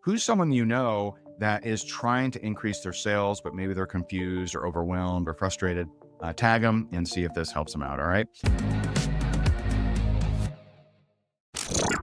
Who's someone you know that is trying to increase their sales, but maybe they're confused or overwhelmed or frustrated? Tag them and see if this helps them out. All right.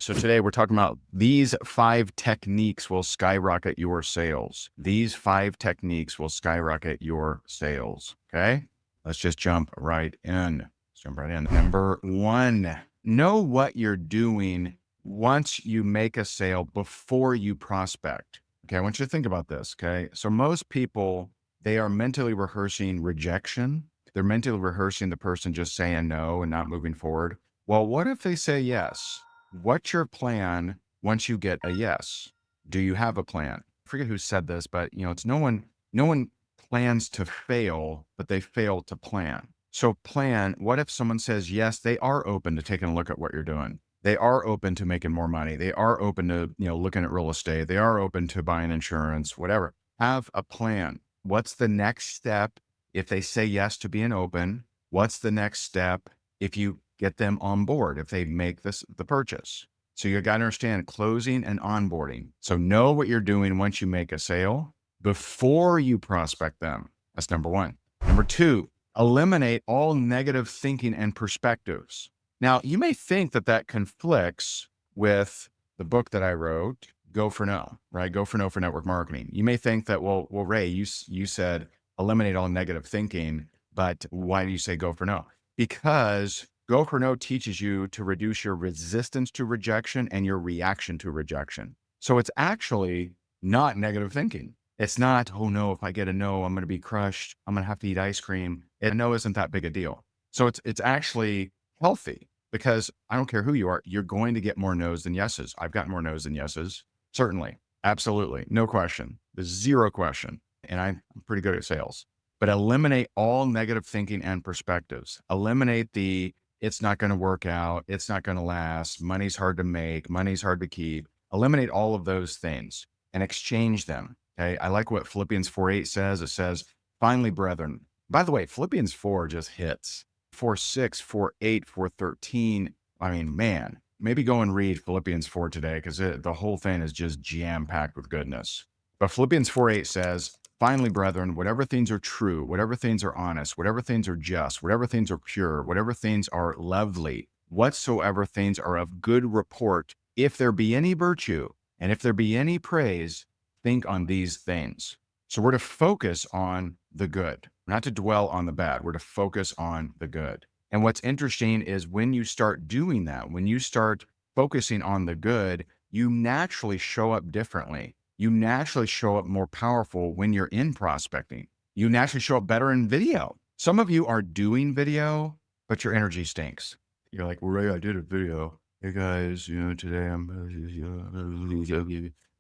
So today we're talking about these 5 techniques will skyrocket your sales. These 5 techniques will skyrocket your sales. Okay. Let's just jump right in. Let's jump right in. Number 1, know what you're doing once you make a sale before you prospect. Okay. I want you to think about this. Okay. So most people, they are mentally rehearsing rejection. They're mentally rehearsing the person just saying no and not moving forward. Well, what if they say yes? What's your plan once you get a yes? Do you have a plan? I forget who said this, but it's no one plans to fail, but they fail to plan. So plan, what if someone says yes, they are open to taking a look at what you're doing. They are open to making more money. They are open to, looking at real estate. They are open to buying insurance, whatever. Have a plan. What's the next step if they say yes to being open? What's the next step if you get them on board, if they make the purchase? So you got to understand closing and onboarding. So know what you're doing once you make a sale before you prospect them. That's number 1. Number 2, eliminate all negative thinking and perspectives. Now, you may think that conflicts with the book that I wrote, Go for No, right? Go for No for network marketing. You may think that, well, Ray, you said eliminate all negative thinking, but why do you say go for no? Because Go for No teaches you to reduce your resistance to rejection and your reaction to rejection. So it's actually not negative thinking. It's not, oh no, if I get a no, I'm going to be crushed. I'm going to have to eat ice cream. A no isn't that big a deal. So it's actually healthy because I don't care who you are, you're going to get more no's than yeses. I've gotten more no's than yeses. Certainly. Absolutely. No question. There's zero question. And I'm pretty good at sales. But eliminate all negative thinking and perspectives. Eliminate the it's not going to work out. It's not going to last. Money's hard to make. Money's hard to keep. Eliminate all of those things and exchange them. Okay. I like what Philippians 4:8 says. It says, finally, brethren. By the way, Philippians 4 just hits. 4:6, 4:8, 4:13. I mean, man, maybe go and read Philippians 4 today because the whole thing is just jam-packed with goodness. But Philippians 4:8 says, finally, brethren, whatever things are true, whatever things are honest, whatever things are just, whatever things are pure, whatever things are lovely, whatsoever things are of good report, if there be any virtue and if there be any praise, think on these things. So we're to focus on the good, not to dwell on the bad. We're to focus on the good. And what's interesting is when you start doing that, when you start focusing on the good, you naturally show up differently. You naturally show up more powerful when you're in prospecting. You naturally show up better in video. Some of you are doing video, but your energy stinks. You're like, well, Ray, I did a video. Hey guys, today I'm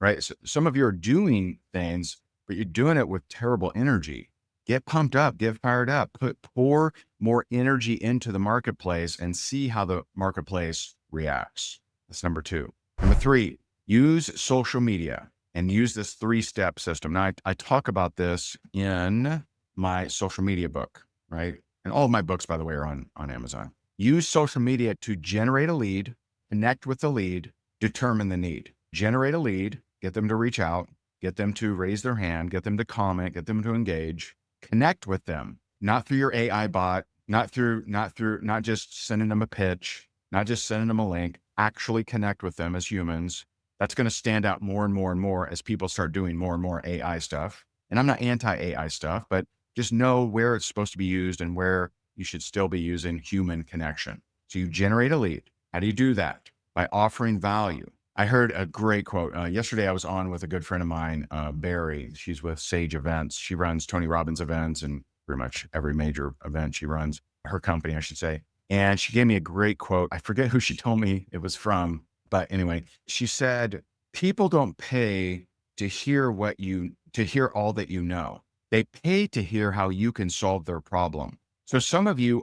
right. So some of you are doing things, but you're doing it with terrible energy. Get pumped up, get fired up, pour more energy into the marketplace and see how the marketplace reacts. That's number 2. Number 3, use social media and use this 3-step system. Now, I talk about this in my social media book, right? And all of my books, by the way, are on Amazon. Use social media to generate a lead, connect with the lead, determine the need. Generate a lead, get them to reach out, get them to raise their hand, get them to comment, get them to engage, connect with them, not through your AI bot, not just sending them a pitch, not just sending them a link, actually connect with them as humans. That's going to stand out more and more and more as people start doing more and more AI stuff. And I'm not anti-AI stuff, but just know where it's supposed to be used and where you should still be using human connection. So you generate a lead. How do you do that? By offering value. I heard a great quote. Yesterday, I was on with a good friend of mine, Barry. She's with Sage Events. She runs Tony Robbins events and pretty much every major event she runs, her company, I should say. And she gave me a great quote. I forget who she told me it was from, but anyway, she said, people don't pay to hear all that you know. They pay to hear how you can solve their problem. So some of you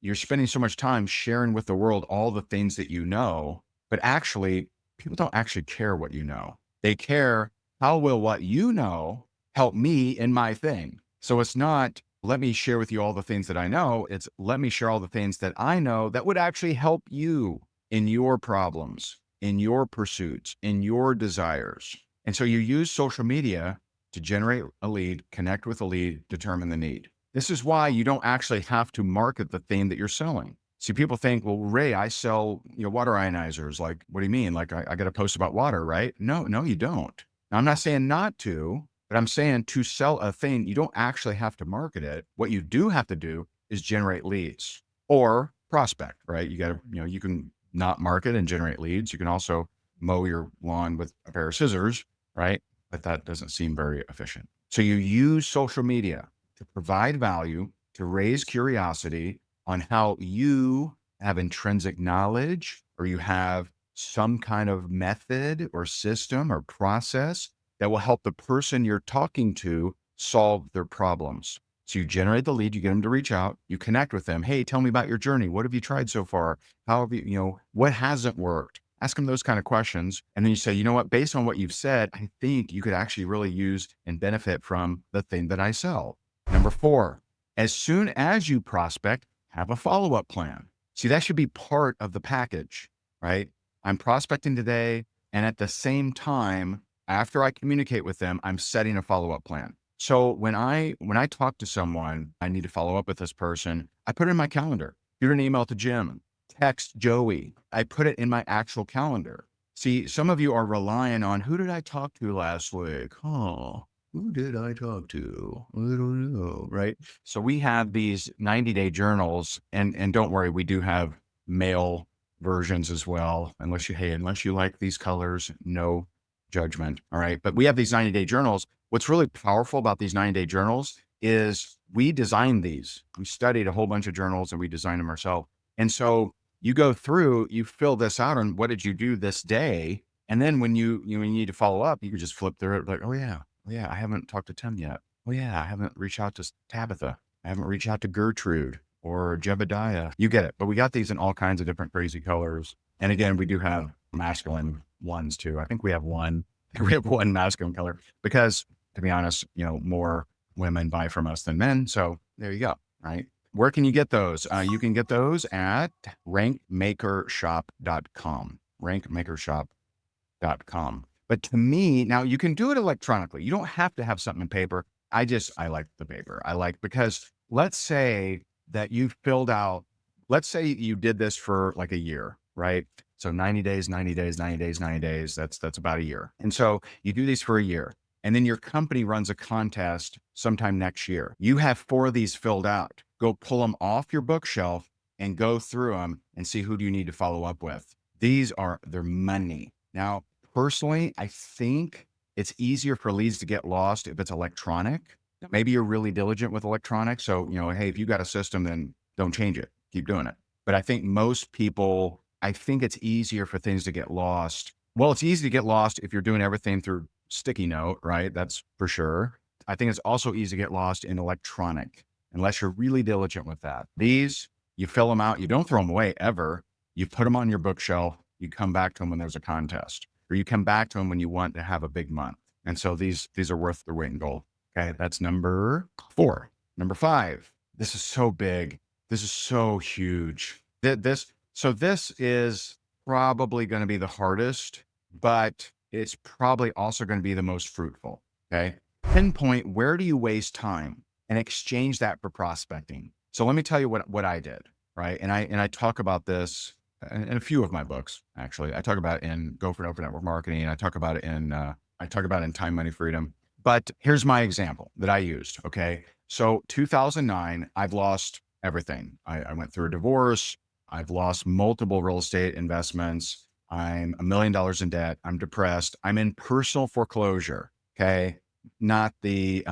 you're spending so much time sharing with the world all the things that you know, but actually people don't actually care what you know. They care, how will what you know help me in my thing? So it's not, let me share with you all the things that I know. It's let me share all the things that I know that would actually help you in your problems, in your pursuits, in your desires. And so you use social media to generate a lead, connect with a lead, determine the need. This is why you don't actually have to market the thing that you're selling. See, people think, well, Ray, I sell, water ionizers. Like, what do you mean? Like, I got to post about water, right? No, you don't. Now, I'm not saying not to, but I'm saying to sell a thing, you don't actually have to market it. What you do have to do is generate leads or prospect, right? You got to, you can not market and generate leads. You can also mow your lawn with a pair of scissors, right? But that doesn't seem very efficient. So you use social media to provide value, to raise curiosity on how you have intrinsic knowledge or you have some kind of method or system or process that will help the person you're talking to solve their problems. So you generate the lead, you get them to reach out, you connect with them. Hey, tell me about your journey. What have you tried so far? How have you, what hasn't worked? Ask them those kind of questions. And then you say, you know what, based on what you've said, I think you could actually really use and benefit from the thing that I sell. Number 4, as soon as you prospect, have a follow-up plan. See, that should be part of the package, right? I'm prospecting today. And at the same time, after I communicate with them, I'm setting a follow-up plan. So when I talk to someone, I need to follow up with this person, I put it in my calendar, shoot an email to Jim, text Joey. I put it in my actual calendar. See, some of you are relying on who did I talk to last week? Oh, who did I talk to? I don't know, right? So we have these 90-day journals, and don't worry, we do have male versions as well. Unless you like these colors, no judgment. All right. But we have these 90-day journals. What's really powerful about these 90-day journals is we designed these. We studied a whole bunch of journals and we designed them ourselves. And so you go through, you fill this out on what did you do this day? And then when you need to follow up, you can just flip through it like, oh yeah, I haven't talked to Tim yet. Oh yeah, I haven't reached out to Tabitha. I haven't reached out to Gertrude or Jebediah. You get it. But we got these in all kinds of different crazy colors. And again, we do have masculine ones too. I think we have one. We have one masculine color because, to be honest, more women buy from us than men. So there you go. Right. Where can you get those? You can get those at rankmakershop.com. Rankmakershop.com. But to me, now you can do it electronically. You don't have to have something in paper. I like the paper. Because let's say that you've filled out, let's say you did this for like a year, right? So 90 days, 90 days, 90 days, 90 days, that's about a year. And so you do these for a year and then your company runs a contest sometime next year. You have 4 of these filled out. Go pull them off your bookshelf and go through them and see who do you need to follow up with. They're money. Now, personally, I think it's easier for leads to get lost if it's electronic. Maybe you're really diligent with electronic. So, hey, if you got a system, then don't change it. Keep doing it. But I think most people, I think it's easier for things to get lost. Well, it's easy to get lost if you're doing everything through sticky note, right? That's for sure. I think it's also easy to get lost in electronic, unless you're really diligent with that. These, you fill them out. You don't throw them away ever. You put them on your bookshelf. You come back to them when there's a contest, or you come back to them when you want to have a big month. And so these are worth their weight in gold. Okay. That's number 4. Number 5. This is so big. This is so huge. This is probably going to be the hardest, but it's probably also going to be the most fruitful. Okay. Pinpoint, where do you waste time and exchange that for prospecting? So let me tell you what I did. Right. And I talk about this in a few of my books. Actually, I talk about it in Go for Open Network Marketing. And I talk about it in Time, Money, Freedom. But here's my example that I used. Okay. So 2009, I've lost everything. I went through a divorce. I've lost multiple real estate investments. I'm $1 million in debt. I'm depressed. I'm in personal foreclosure. Okay. Not the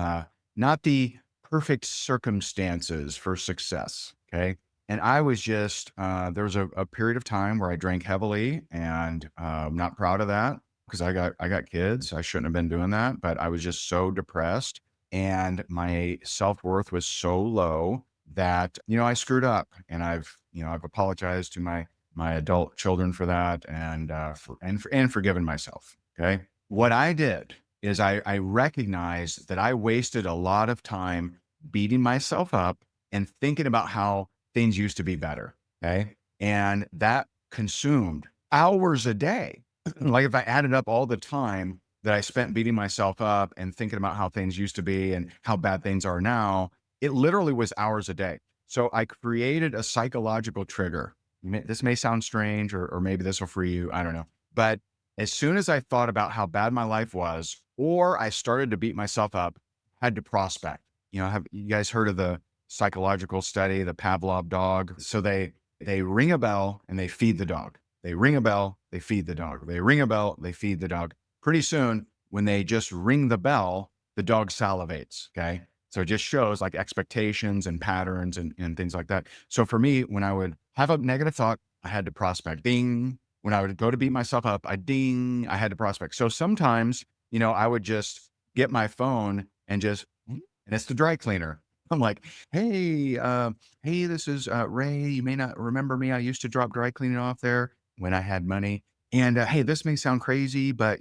perfect circumstances for success. Okay. And I was just, there was a period of time where I drank heavily and I'm not proud of that because I got kids. I shouldn't have been doing that, but I was just so depressed and my self-worth was so low that, I screwed up and I've apologized to my adult children for that and forgiven myself. Okay. What I did is I recognized that I wasted a lot of time beating myself up and thinking about how things used to be better. Okay. And that consumed hours a day. Like if I added up all the time that I spent beating myself up and thinking about how things used to be and how bad things are now, it literally was hours a day. So I created a psychological trigger. This may sound strange, or maybe this will free you. I don't know. But as soon as I thought about how bad my life was, or I started to beat myself up, I had to prospect. Have you guys heard of the psychological study, the Pavlov dog? So they ring a bell and they feed the dog. They ring a bell, they feed the dog. They ring a bell, they feed the dog. Pretty soon, when they just ring the bell, the dog salivates. Okay. So it just shows like expectations and patterns and things like that. So for me, when I would have a negative thought, I had to prospect. Ding. When I would go to beat myself up, I had to prospect. So sometimes, I would just get my phone and and it's the dry cleaner. I'm like, hey, this is Ray. You may not remember me. I used to drop dry cleaning off there when I had money. And hey, this may sound crazy, but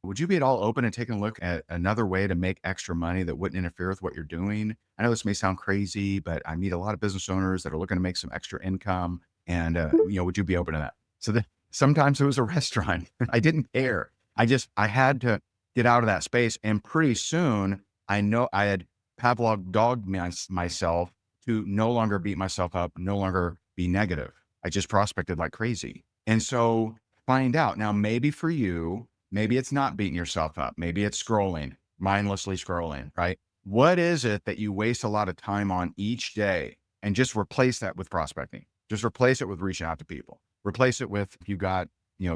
would you be at all open and taking a look at another way to make extra money that wouldn't interfere with what you're doing? I know this may sound crazy, but I meet a lot of business owners that are looking to make some extra income. And, would you be open to that? So sometimes it was a restaurant. I didn't care. I had to get out of that space. And pretty soon I know I had Pavlov dogged myself to no longer beat myself up, no longer be negative. I just prospected like crazy. And so find out now, maybe for you, maybe it's not beating yourself up. Maybe it's scrolling, mindlessly scrolling, right? What is it that you waste a lot of time on each day? And just replace that with prospecting. Just replace it with reaching out to people. Replace it with, if you got,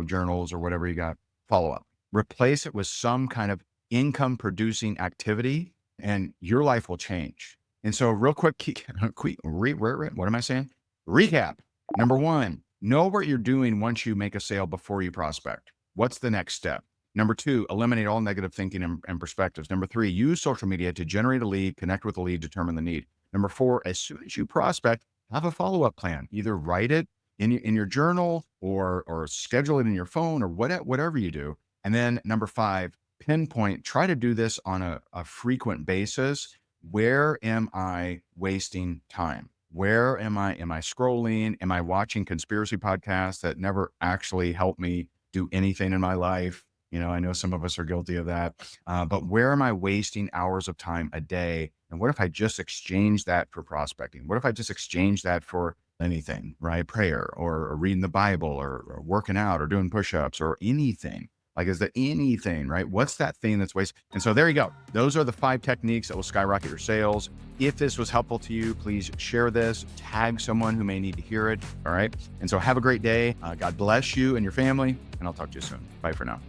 journals or whatever you got, follow up. Replace it with some kind of income producing activity and your life will change. And so real quick, what am I saying? Recap. Number one, know what you're doing once you make a sale before you prospect. What's the next step? Number two, eliminate all negative thinking and perspectives. Number three, use social media to generate a lead, connect with a lead, determine the need. Number four, as soon as you prospect, have a follow-up plan. Either write it in your journal or schedule it in your phone or whatever you do. And then number five, pinpoint, try to do this on a frequent basis. Where am I wasting time? Where am I scrolling? Am I watching conspiracy podcasts that never actually help me do anything in my life? I know some of us are guilty of that. But where am I wasting hours of time a day? And what if I just exchange that for prospecting? What if I just exchange that for anything, right? Prayer or reading the Bible or working out or doing push-ups or anything? Like, is there anything, right? What's that thing that's wasted? And so there you go. Those are the 5 techniques that will skyrocket your sales. If this was helpful to you, please share this, tag someone who may need to hear it. All right. And so have a great day. God bless you and your family, and I'll talk to you soon. Bye for now.